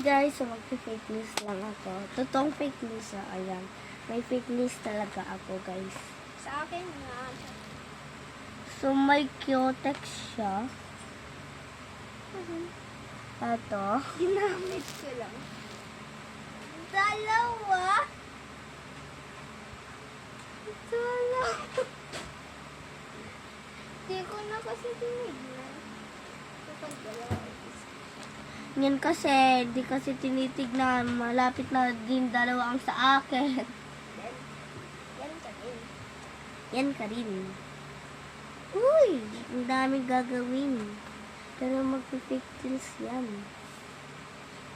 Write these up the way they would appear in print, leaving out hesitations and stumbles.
guys, so magpi-fake news lang ako. Totoong fake news ayan. May fake news talaga ako guys. Sa akin nga. So may Kyotex siya. Ito. Ginamit ko lang. Dalawa. Di ko na kasi tinignan. Kapag dalawa. Yan kasi, di kasi tinitignan. Malapit na din dalawa ang sa akin. Yan ka din. Yan ka rin. Uy, ang daming gagawin. Pero magpi-fake news yan.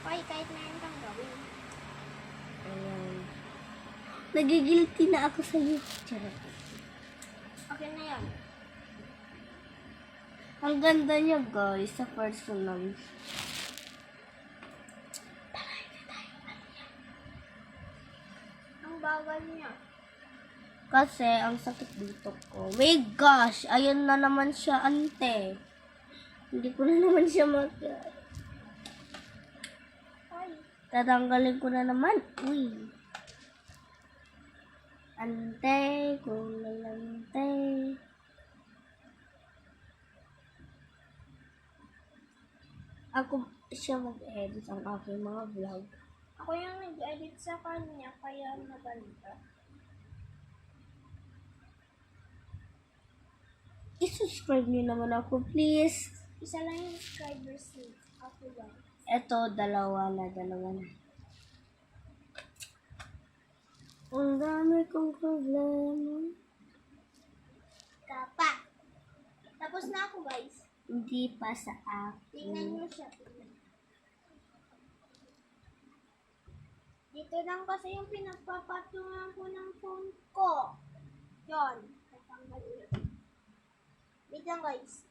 Hoy, kahit meron kang gawin. Ayan. Nagigilty na ako sa'yo. Charot. Okay na yan. Ang ganda niya guys, sa personal. Ang bagal niya. Kasi, ang sakit dito ko. My gosh! Ayun na naman siya, ante. Hindi ko na naman siya Hoy. tatanggalin ko na naman. Uy. Ante, kung lalante. Ako siya mag-edit ang aking mga vlog. Ako yung nag-edit sa kanya, kaya maganda. I-subscribe niyo naman ako, please. Isa lang yung subscribers niya. Ako lang. Eto, dalawa na. Ang dami kong problema. Kapa. Tapos na ako, guys. Hindi pa sa Tingnan akin. nyo siya. Dito lang kasi yung pinagpapatungan ko ng phone ko. Yun. Tatanggal ulit. Wait lang, guys.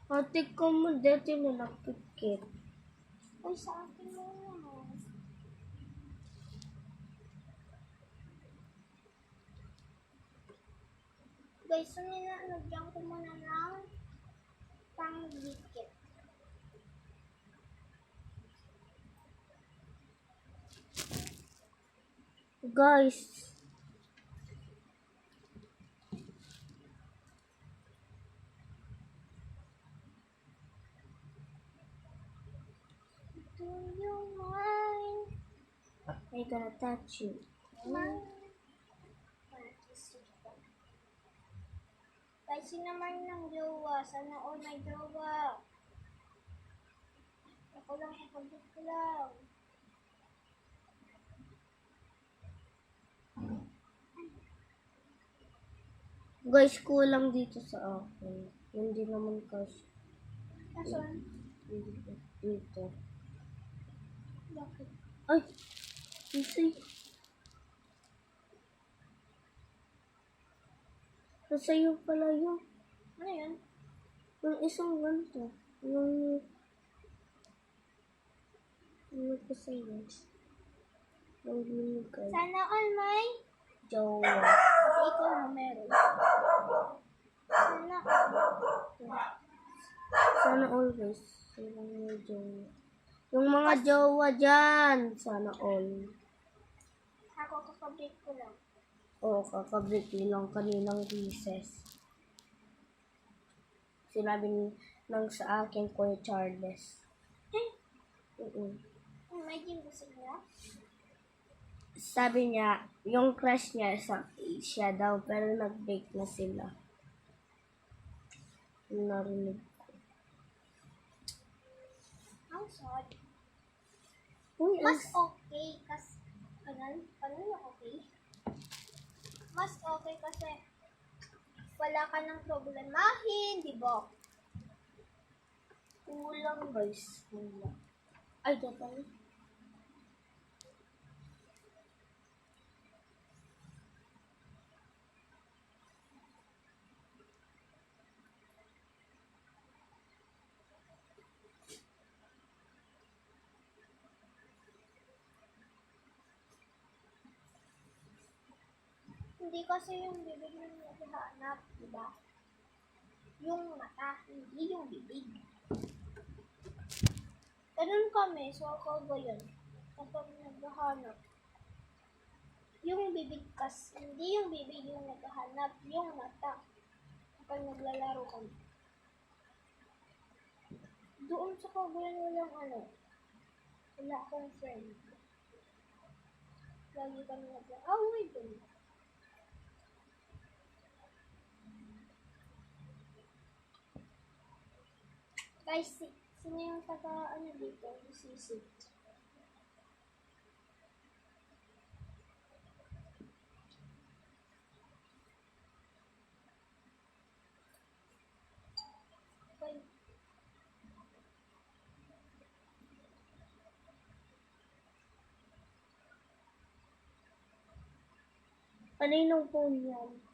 Ate ko mo dati na nakikit. Ay, sa akin mo naman. Guys, so nilalagyan ko muna ng pang-dikit. Guys, Do you mind? I gonna touch you. Guys, sino naman ng jowa? Sana all may jowa. Ako lang, kapagod ko lang. Guys, kulang dito sa akin. Hindi naman kasi. Nasaan? Dito. Bakit? Ay! Kasi. Nasa'yo pala yun. Ano yun? Yung isang ganito. Yung ko sa'yo. Yung binigay. Sana all may Jowa. pati ikaw na meron. Sana Sana always. Yung mga jowa. Yung mga jowa dyan. Sana all. ako kakabit ko lang. Oo, kakabit nilang kaninang recess. Sinabi ng sa akin, Kuya Charles. Imagine gusto niya. Sabi niya, yung crush niya, siya daw, pero nag-break na sila. Narinig ko. Ang sad. Uy, Mas okay kasi, ano yung okay? Mas okay kasi wala ka ng problemahin, di ba? kulang guys. Kulang. Ay, dapat. Hindi kasi yung bibig na naghahanap, di ba? Yung mata, hindi yung bibig. Ganun kami, so ako ba yun? Kapag naghahanap, yung bibig kasi, hindi yung bibig yung naghahanap, yung mata. Kapag naglalaro kami. Doon sa Cagayan walang wala akong friend. Lagi kami nag-away doon. Guys, sino yung dito? Sisi. Okay. Kaninong phone yan?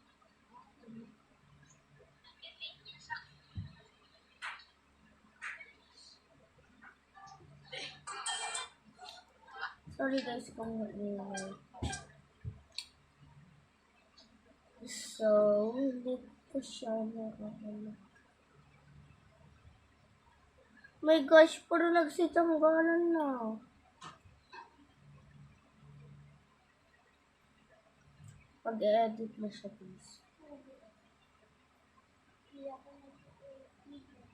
Sorry guys kung maingay. So, hindi ko siya my gosh, puro nagsitanggalan na. Pag-edit na siya, please. Hindi ako nag-video.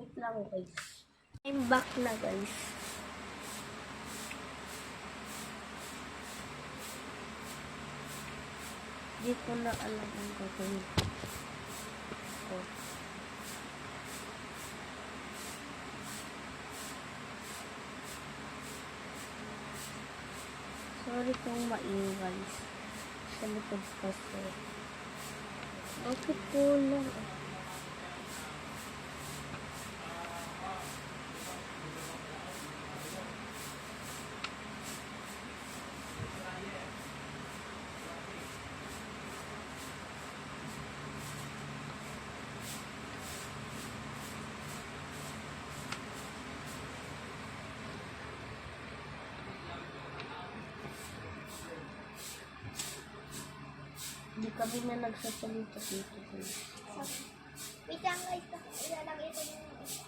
Wait lang guys. I'm back na guys. Di ko na alam ang gagawin ko. Sorry kung maingay sa likod kasi. Okay po lang. Hindi kami na nagsasalita dito guys. Wait lang guys, ilalagay ko yung isa.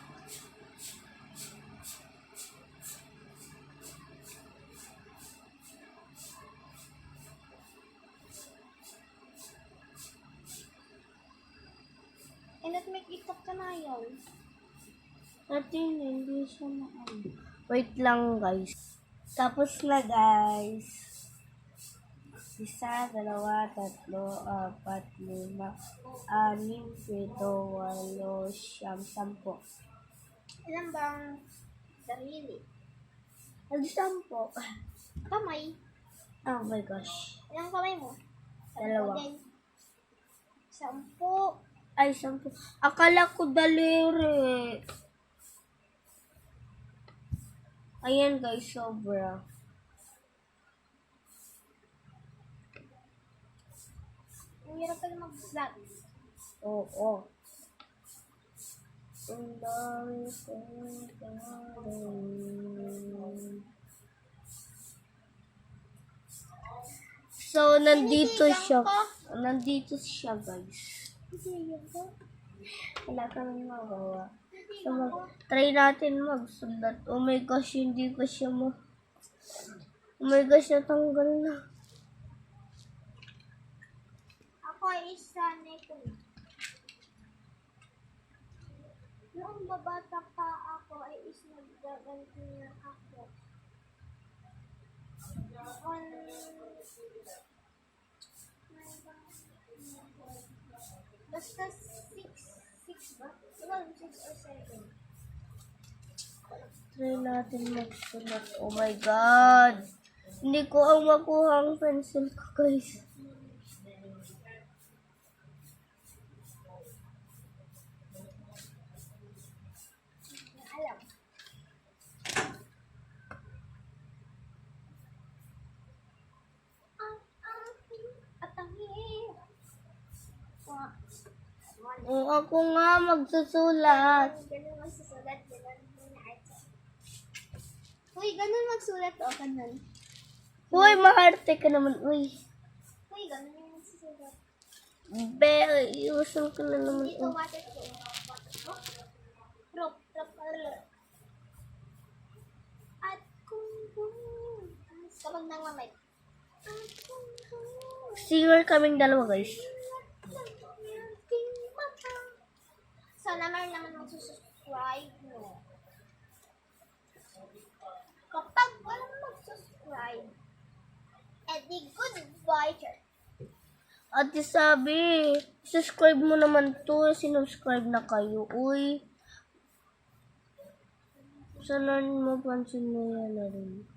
At may tiktok ka na yun. Dati hindi siya Wait lang guys. Tapos na guys. 1, 2, 3, 4, 5, 6, 7, 8, 9, 10. Ilan bang sarili? 10. Kamay. Oh my gosh. Ilang kamay mo? 2. Din. 10. Ay, 10. Akala ko daliri. Ayan guys, sobra. Ang hirap pala mag-vlog. Oo. Ang dami kong gagawin. So, nandito siya. Nandito siya, guys. Wala kang magawa. So, try natin magsulat. Oh my gosh, hindi ko siya Oh my gosh, natanggal na. ako ay sanay ko na. Noong babata pa ako ay naggaganti na ako. On... Basta 6 ba? Diba 6 or 7? Try natin magsulat. Oh my God! Hindi ko ang makuha ang pencil ko, guys. Alam. At ang hirap. Oh, ako nga magsusulat. Ganun magsusulat. Uy, ganun magsulat o ganun. Uy, maharte ka naman. Uy. Uy, ganun yung magsusulat. Be, iusan ko na naman. Dito, waterproof. Prop. At kung kapag nangmamay. At kung Singer kaming dalawa, guys. so, naman magsusubscribe mo. Kapag walang magsusubscribe, edi goodbye, sir. Ate sabi, subscribe mo naman to. Sinubscribe na kayo. Uy. Sana mapansin mo yan na rin.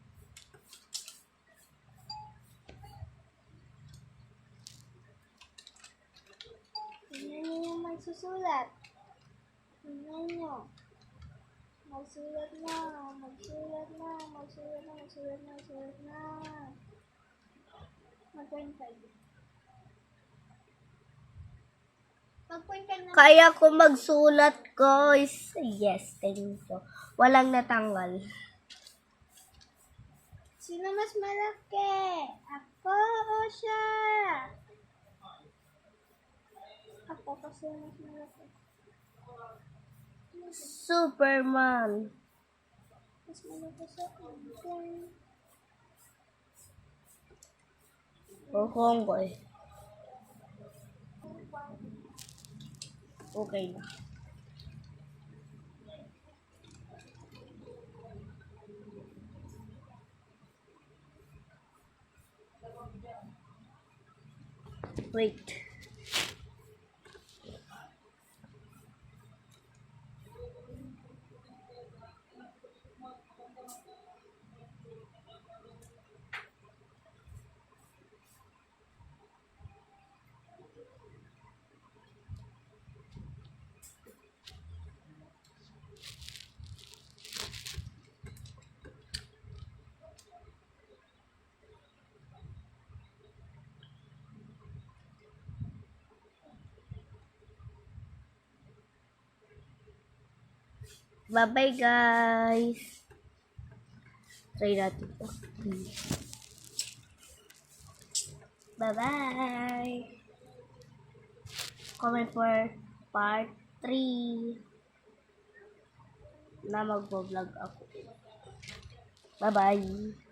Tingnan niyo yung magsusulat. Tingnan niyo. Magsulat na. Mag-point 5. Mag-point 5 na. Kaya ko magsulat, guys. Yes, thank you. Walang natanggal. Sino mas malaki? Ako o siya? Ako kasi mas malaki. Superman. Mas malaki sa akin. O Hongkoy. Okay na. Wait. Bye-bye, guys. Try natin to. Bye-bye. Comment for part 3 na mag-vlog ako. Bye-bye.